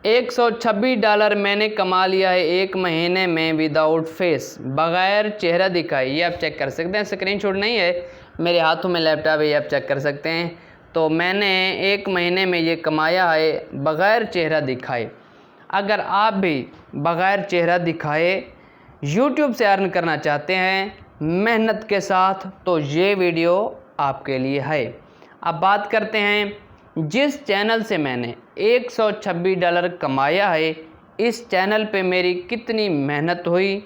$126 मैंने कमा लिया है 1 महीने में विदाउट फेस, बगैर चेहरा दिखाए। ये आप चेक कर सकते हैं, स्क्रीनशॉट नहीं है, मेरे हाथों में लैपटॉप है, ये आप चेक कर सकते हैं। तो मैंने 1 महीने में ये कमाया है बगैर चेहरा दिखाए। अगर आप भी बगैर चेहरा दिखाए YouTube से अर्न करना चाहते हैं मेहनत के साथ, तो ये वीडियो आपके लिए है। अब बात करते हैं जिस चैनल से मैंने $126 कमाया है, इस चैनल पे मेरी कितनी मेहनत हुई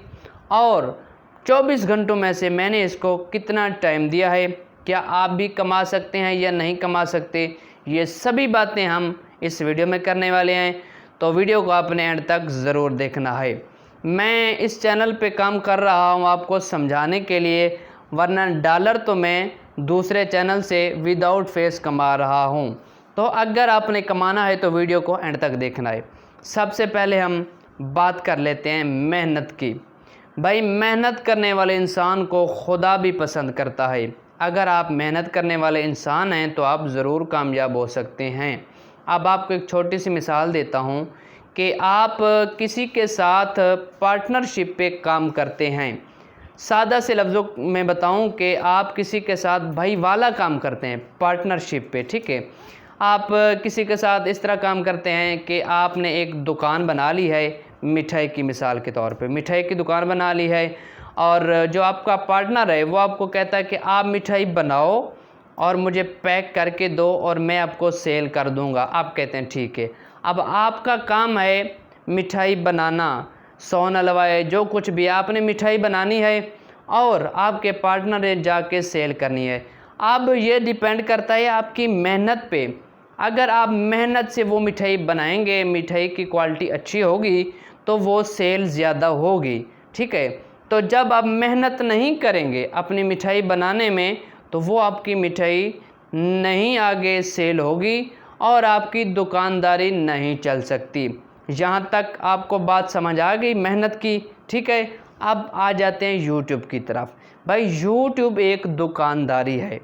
और 24 घंटों में से मैंने इसको कितना टाइम दिया है, क्या आप भी कमा सकते हैं या नहीं कमा सकते, ये सभी बातें हम इस वीडियो में करने वाले हैं। तो वीडियो को आपने एंड तक ज़रूर देखना है। मैं इस चैनल पे काम कर रहा हूँ आपको समझाने के लिए, वरना डॉलर तो मैं दूसरे चैनल से विदाउट फेस कमा रहा हूँ। तो अगर आपने कमाना है तो वीडियो को एंड तक देखना है। सबसे पहले हम बात कर लेते हैं मेहनत की। भाई मेहनत करने वाले इंसान को खुदा भी पसंद करता है। अगर आप मेहनत करने वाले इंसान हैं तो आप ज़रूर कामयाब हो सकते हैं। अब आपको एक छोटी सी मिसाल देता हूँ कि आप किसी के साथ पार्टनरशिप पे काम करते हैं। सादा से लफ्ज़ों में बताऊं कि आप किसी के साथ भाई वाला काम करते हैं पार्टनरशिप पे, ठीक है। आप किसी के साथ इस तरह काम करते हैं कि आपने एक दुकान बना ली है, मिठाई की मिसाल के तौर पे मिठाई की दुकान बना ली है, और जो आपका पार्टनर है वो आपको कहता है कि आप मिठाई बनाओ और मुझे पैक करके दो और मैं आपको सेल कर दूंगा। आप कहते हैं ठीक है। अब आपका काम है मिठाई बनाना, सोन हलवाए, जो कुछ भी आपने मिठाई बनानी है और आपके पार्टनर ने जाके सेल करनी है। अब ये डिपेंड करता है आपकी मेहनत पे। अगर आप मेहनत से वो मिठाई बनाएंगे, मिठाई की क्वालिटी अच्छी होगी तो वो सेल ज़्यादा होगी, ठीक है। तो जब आप मेहनत नहीं करेंगे अपनी मिठाई बनाने में तो वो आपकी मिठाई नहीं आगे सेल होगी और आपकी दुकानदारी नहीं चल सकती। यहाँ तक आपको बात समझ आ गई मेहनत की, ठीक है। अब आ जाते हैं यूट्यूब की तरफ। भाई यूट्यूब एक दुकानदारी है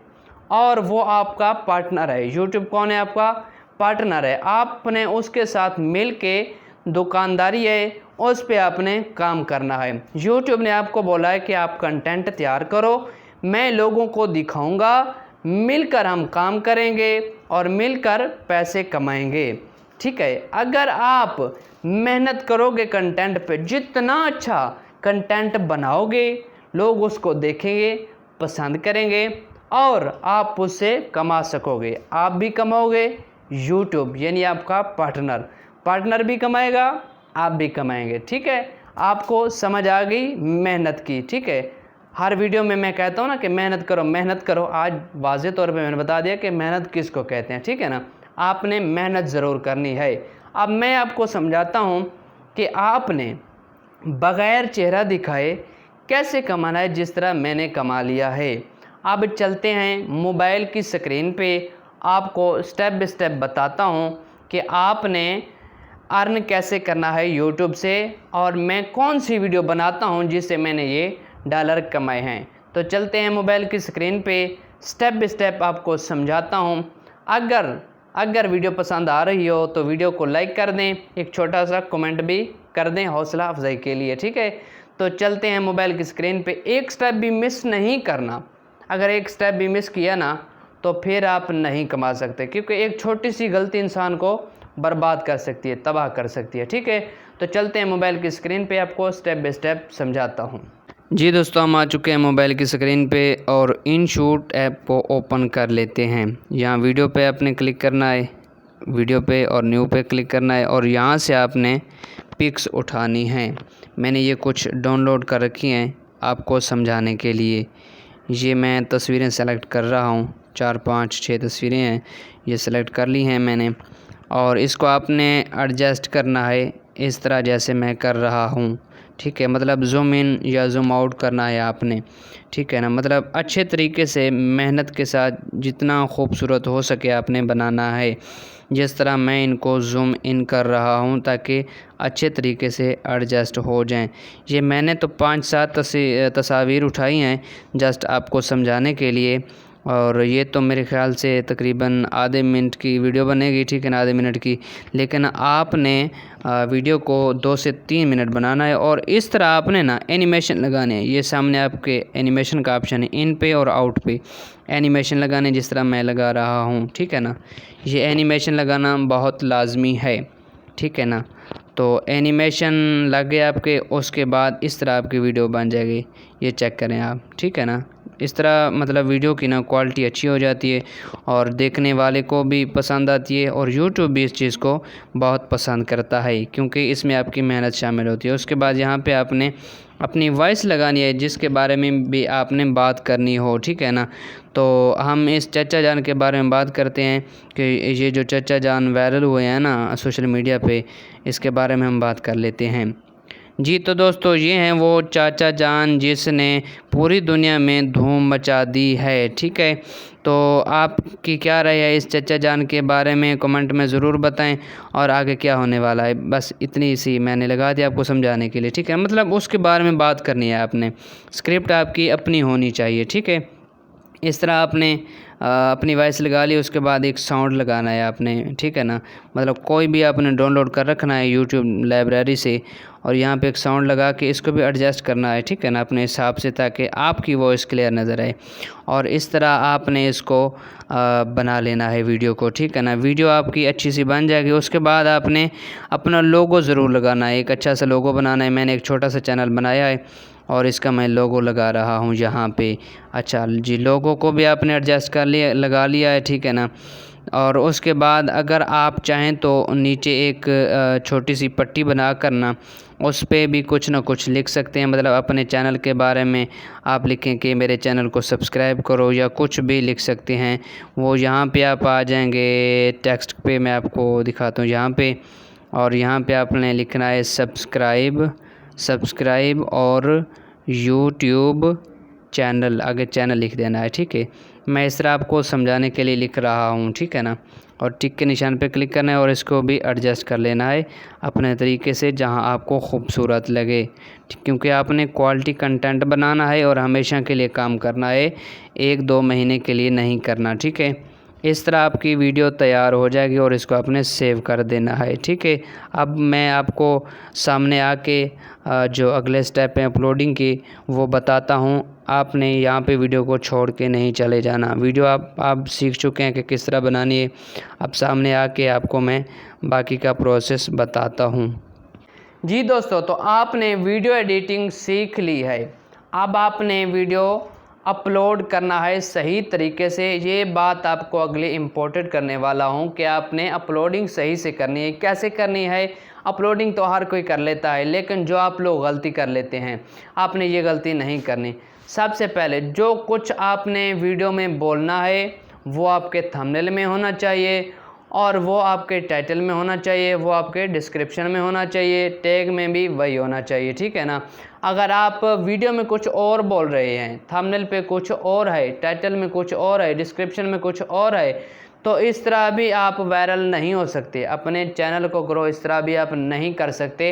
और वो आपका पार्टनर है। यूट्यूब कौन है? आपका पार्टनर है। आपने उसके साथ मिल के दुकानदारी है, उस पे आपने काम करना है। यूट्यूब ने आपको बोला है कि आप कंटेंट तैयार करो, मैं लोगों को दिखाऊंगा, मिलकर हम काम करेंगे और मिलकर पैसे कमाएंगे, ठीक है। अगर आप मेहनत करोगे कंटेंट पे, जितना अच्छा कंटेंट बनाओगे लोग उसको देखेंगे, पसंद करेंगे और आप उससे कमा सकोगे। आप भी कमाओगे, यूट्यूब यानी आपका पार्टनर भी कमाएगा, आप भी कमाएंगे, ठीक है। आपको समझ आ गई मेहनत की, ठीक है। हर वीडियो में मैं कहता हूँ ना कि मेहनत करो मेहनत करो। आज वाज़े तौर पे मैंने बता दिया कि मेहनत किसको कहते हैं, ठीक है ना। आपने मेहनत ज़रूर करनी है। अब मैं आपको समझाता हूँ कि आपने बग़ैर चेहरा दिखाए कैसे कमाना है, जिस तरह मैंने कमा लिया है। अब चलते हैं मोबाइल की स्क्रीन पे, आपको स्टेप बाय स्टेप बताता हूँ कि आपने अर्न कैसे करना है यूट्यूब से, और मैं कौन सी वीडियो बनाता हूँ जिससे मैंने ये डॉलर कमाए हैं। तो चलते हैं मोबाइल की स्क्रीन पे, स्टेप बाय स्टेप आपको समझाता हूँ। अगर वीडियो पसंद आ रही हो तो वीडियो को लाइक कर दें, एक छोटा सा कमेंट भी कर दें हौसला अफजाई के लिए, ठीक है। तो चलते हैं मोबाइल की स्क्रीन पे। एक स्टेप भी मिस नहीं करना। अगर एक स्टेप भी मिस किया ना तो फिर आप नहीं कमा सकते, क्योंकि एक छोटी सी गलती इंसान को बर्बाद कर सकती है, तबाह कर सकती है, ठीक है। तो चलते हैं मोबाइल की स्क्रीन पे, आपको स्टेप बाय स्टेप समझाता हूँ। जी दोस्तों, हम आ चुके हैं मोबाइल की स्क्रीन पे और इनशूट ऐप को ओपन कर लेते हैं। यहाँ वीडियो पे आपने क्लिक करना है, वीडियो पे और न्यू पे क्लिक करना है और यहाँ से आपने पिक्स उठानी है। मैंने ये कुछ डाउनलोड कर रखी हैं आपको समझाने के लिए। ये मैं तस्वीरें सेलेक्ट कर रहा हूँ, 4 5 6 तस्वीरें हैं, ये सेलेक्ट कर ली हैं मैंने, और इसको आपने एडजस्ट करना है इस तरह जैसे मैं कर रहा हूँ, ठीक है। मतलब जूम इन या जूम आउट करना है आपने, ठीक है ना। मतलब अच्छे तरीके से मेहनत के साथ जितना खूबसूरत हो सके आपने बनाना है। जिस तरह मैं इनको जूम इन कर रहा हूँ ताकि अच्छे तरीके से एडजस्ट हो जाएं। ये मैंने तो 5 7 तस्वीर उठाई हैं जस्ट आपको समझाने के लिए। और ये तो मेरे ख़्याल से तकरीबन आधे मिनट की वीडियो बनेगी, ठीक है ना, आधे मिनट की। लेकिन आपने वीडियो को 2 से 3 मिनट बनाना है और इस तरह आपने ना एनिमेशन लगाने हैं। ये सामने आपके एनिमेशन का ऑप्शन है, इन पे और आउट पे एनिमेशन लगाने, जिस तरह मैं लगा रहा हूँ, ठीक है ना। ये एनिमेशन लगाना बहुत लाजमी है, ठीक है ना। तो एनिमेशन लग गया आपके, उसके बाद इस तरह आपकी वीडियो बन जाएगी। ये चेक करें आप, ठीक है ना। इस तरह मतलब वीडियो की ना क्वालिटी अच्छी हो जाती है और देखने वाले को भी पसंद आती है और यूट्यूब भी इस चीज़ को बहुत पसंद करता है, क्योंकि इसमें आपकी मेहनत शामिल होती है। उसके बाद यहाँ पे आपने अपनी वॉइस लगानी है, जिसके बारे में भी आपने बात करनी हो, ठीक है ना। तो हम इस चचा जान के बारे में बात करते हैं कि ये जो चचा जान वायरल हुए हैं ना सोशल मीडिया पे, इसके बारे में हम बात कर लेते हैं। जी तो दोस्तों, ये हैं वो चाचा जान जिसने पूरी दुनिया में धूम मचा दी है, ठीक है। तो आपकी क्या राय है इस चचा जान के बारे में, कमेंट में ज़रूर बताएं। और आगे क्या होने वाला है, बस इतनी सी मैंने लगा दी आपको समझाने के लिए, ठीक है। मतलब उसके बारे में बात करनी है आपने, स्क्रिप्ट आपकी अपनी होनी चाहिए, ठीक है। इस तरह आपने अपनी वॉइस लगा ली, उसके बाद एक साउंड लगाना है आपने, ठीक है ना। मतलब कोई भी आपने डाउनलोड कर रखना है यूट्यूब लाइब्रेरी से और यहाँ पे एक साउंड लगा के इसको भी एडजस्ट करना है, ठीक है ना, अपने हिसाब से, ताकि आपकी वॉइस क्लियर नज़र आए। और इस तरह आपने इसको बना लेना है वीडियो को, ठीक है ना। वीडियो आपकी अच्छी सी बन जाएगी। उसके बाद आपने अपना लोगो ज़रूर लगाना है, एक अच्छा सा लोगो बनाना है। मैंने एक छोटा सा चैनल बनाया है और इसका मैं लोगो लगा रहा हूँ यहाँ पे। अच्छा जी, लोगो को भी आपने एडजस्ट कर लिया, लगा लिया है, ठीक है ना। और उसके बाद अगर आप चाहें तो नीचे एक छोटी सी पट्टी बना कर ना, उस पे भी कुछ ना कुछ लिख सकते हैं। मतलब अपने चैनल के बारे में आप लिखें कि मेरे चैनल को सब्सक्राइब करो, या कुछ भी लिख सकते हैं। वो यहाँ पे आप आ जाएंगे टेक्स्ट पे, मैं आपको दिखाता हूँ यहाँ पे। और यहाँ पे आपने लिखना है सब्सक्राइब और यूट्यूब चैनल, आगे चैनल लिख देना है, ठीक है। मैं इस तरह आपको समझाने के लिए लिख रहा हूँ, ठीक है ना। और टिक के निशान पे क्लिक करना है और इसको भी एडजस्ट कर लेना है अपने तरीके से, जहाँ आपको खूबसूरत लगे, क्योंकि आपने क्वालिटी कंटेंट बनाना है और हमेशा के लिए काम करना है, 1-2 महीने के लिए नहीं करना, ठीक है। इस तरह आपकी वीडियो तैयार हो जाएगी और इसको आपने सेव कर देना है, ठीक है। अब मैं आपको सामने आके जो अगले स्टेप है अपलोडिंग की वो बताता हूँ। आपने यहाँ पे वीडियो को छोड़ के नहीं चले जाना। वीडियो आप सीख चुके हैं कि किस तरह बनानी है। अब सामने आके आपको मैं बाकी का प्रोसेस बताता हूँ। जी दोस्तों, तो आपने वीडियो एडिटिंग सीख ली है। अब आपने वीडियो अपलोड करना है सही तरीके से। ये बात आपको अगले इम्पोर्टेंट करने वाला हूँ कि आपने अपलोडिंग सही से करनी है। कैसे करनी है? अपलोडिंग तो हर कोई कर लेता है, लेकिन जो आप लोग गलती कर लेते हैं, आपने ये गलती नहीं करनी। सबसे पहले जो कुछ आपने वीडियो में बोलना है वो आपके थंबनेल में होना चाहिए, और वो आपके टाइटल में होना चाहिए, वो आपके डिस्क्रिप्शन में होना चाहिए, टैग में भी वही होना चाहिए, ठीक है ना। अगर आप वीडियो में कुछ और बोल रहे हैं, थंबनेल पे कुछ और है, टाइटल में कुछ और है, डिस्क्रिप्शन में कुछ और है, तो इस तरह भी आप वायरल नहीं हो सकते। अपने चैनल को ग्रो इस तरह भी आप नहीं कर सकते,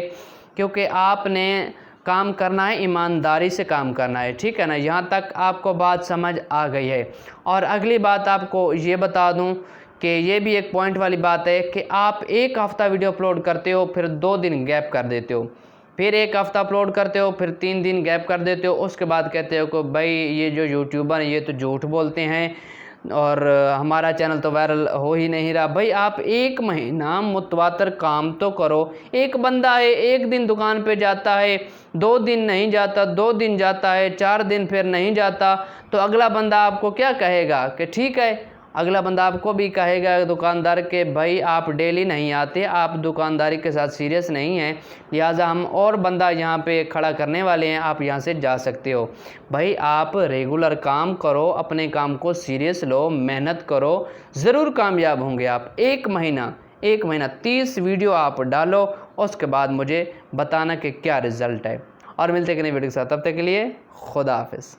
क्योंकि आपने काम करना है, ईमानदारी से काम करना है, ठीक है ना। यहाँ तक आपको बात समझ आ गई है। और अगली बात आपको ये बता दूँ कि ये भी एक पॉइंट वाली बात है कि आप एक हफ़्ता वीडियो अपलोड करते हो, फिर 2 दिन गैप कर देते हो, फिर एक हफ़्ता अपलोड करते हो, फिर 3 दिन गैप कर देते हो। उसके बाद कहते हो कि भाई ये जो यूट्यूबर हैं ये तो झूठ बोलते हैं और हमारा चैनल तो वायरल हो ही नहीं रहा। भाई आप 1 महीना मुतवातर काम तो करो। एक बंदा है, 1 दिन दुकान पे जाता है, 2 दिन नहीं जाता, 2 दिन जाता है, 4 दिन फिर नहीं जाता, तो अगला बंदा आपको क्या कहेगा कि ठीक है। अगला बंदा आपको भी कहेगा दुकानदार के भाई आप डेली नहीं आते, आप दुकानदारी के साथ सीरियस नहीं हैं, लिहाजा हम और बंदा यहाँ पे खड़ा करने वाले हैं, आप यहाँ से जा सकते हो। भाई आप रेगुलर काम करो, अपने काम को सीरियस लो, मेहनत करो, ज़रूर कामयाब होंगे आप। 1 महीना 30 वीडियो आप डालो, उसके बाद मुझे बताना कि क्या रिज़ल्ट है। और मिलते हैं कि नई वीडियो के साथ, तब तक के लिए खुदा हाफिज़।